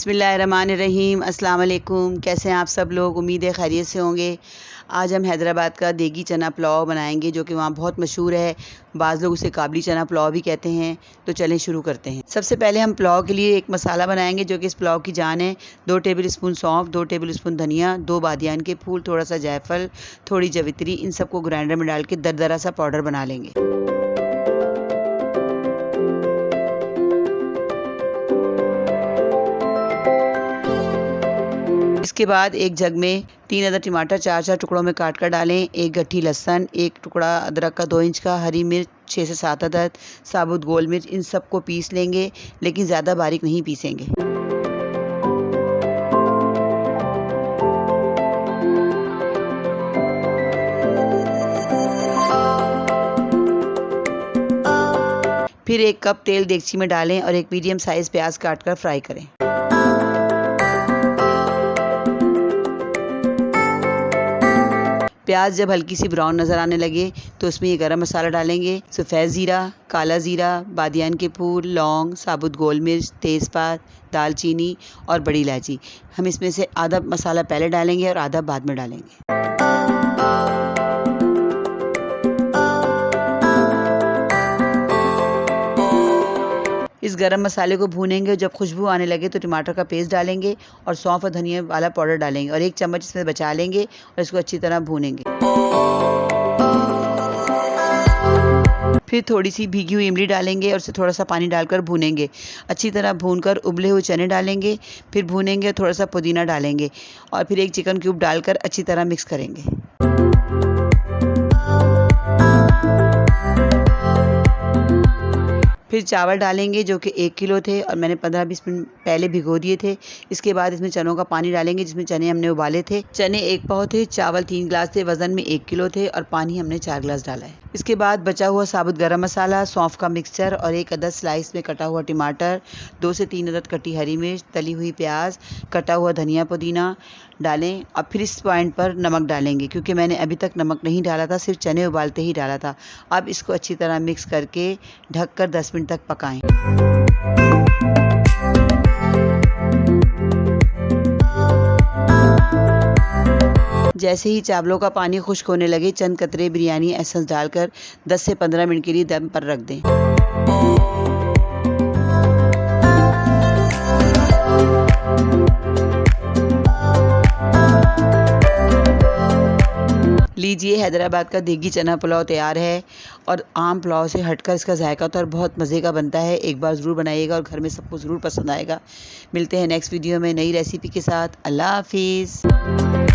बिस्मिल्लाहिर्रहमानिर्रहीम। अस्सलाम वालेकुम। कैसे हैं आप सब लोग? उम्मीद है खैरियत से होंगे। आज हम हैदराबाद का देगी चना पुलाव बनाएंगे, जो कि वहाँ बहुत मशहूर है। बाज़ लोग उसे काबली चना पुलाव भी कहते हैं। तो चलें शुरू करते हैं। सबसे पहले हम पुलाव के लिए एक मसाला बनाएंगे, जो कि इस पुलाव की जान है। 2 टेबल स्पून सौंफ, 2 टेबल स्पून धनिया, 2 बादियान के फूल, थोड़ा सा जायफल, थोड़ी जवित्री, इन सबको ग्राइंडर में डाल के दरदरा सा पाउडर बना लेंगे। इसके बाद एक जग में 3 अदद टमाटर 4-4 टुकड़ों में काट कर डालें, एक गट्ठी लहसुन, एक टुकड़ा अदरक का 2 इंच का, हरी मिर्च 6 से 7 अदद, साबुत गोल मिर्च, इन सबको पीस लेंगे, लेकिन ज़्यादा बारीक नहीं पीसेंगे। फिर 1 कप तेल देगची में डालें और एक मीडियम साइज़ प्याज काट कर फ्राई करें। प्याज जब हल्की सी ब्राउन नज़र आने लगे तो उसमें ये गरम मसाला डालेंगे। सफ़ेद ज़ीरा, काला ज़ीरा, बादियान के फूल, लौंग, साबुत गोल मिर्च, तेज़पात, दालचीनी और बड़ी इलायची। हम इसमें से आधा मसाला पहले डालेंगे और आधा बाद में डालेंगे। इस गरम मसाले को भूनेंगे। जब खुशबू आने लगे तो टमाटर का पेस्ट डालेंगे और सौंफ और धनिया वाला पाउडर डालेंगे और 1 चम्मच इसमें बचा लेंगे और इसको अच्छी तरह भूनेंगे। फिर थोड़ी सी भीगी हुई इमली डालेंगे और उसे थोड़ा सा पानी डालकर भूनेंगे। अच्छी तरह भूनकर उबले हुए चने डालेंगे, फिर भूनेंगे और थोड़ा सा पुदीना डालेंगे और फिर 1 चिकन क्यूब डालकर अच्छी तरह मिक्स करेंगे। फिर चावल डालेंगे, जो कि 1 किलो थे और मैंने 15-20 मिनट पहले भिगो दिए थे। इसके बाद इसमें चनों का पानी डालेंगे, जिसमें चने हमने उबाले थे। चने 1 पाव थे, चावल 3 गिलास थे, वज़न में 1 किलो थे और पानी हमने 4 गिलास डाला है। इसके बाद बचा हुआ साबुत गरम मसाला, सौंफ का मिक्सचर और 1 अदद स्लाइस में कटा हुआ टमाटर, 2 से 3 अदद कटी हरी मिर्च, तली हुई प्याज, कटा हुआ धनिया पुदीना डालें। और फिर इस पॉइंट पर नमक डालेंगे, क्योंकि मैंने अभी तक नमक नहीं डाला था, सिर्फ चने उबालते ही डाला था। अब इसको अच्छी तरह मिक्स करके ढककर 10 मिनट तक पकाएं। जैसे ही चावलों का पानी खुश्क होने लगे, चंद कतरे बिरयानी एसेंस डालकर 10 से 15 मिनट के लिए दम पर रख दें। लीजिए, हैदराबाद का देगी चना पुलाव तैयार है और आम पुलाव से हटकर इसका जायका तो और बहुत मज़े का बनता है। एक बार ज़रूर बनाइएगा और घर में सबको ज़रूर पसंद आएगा। मिलते हैं नेक्स्ट वीडियो में नई रेसिपी के साथ। अल्लाह हाफिज़।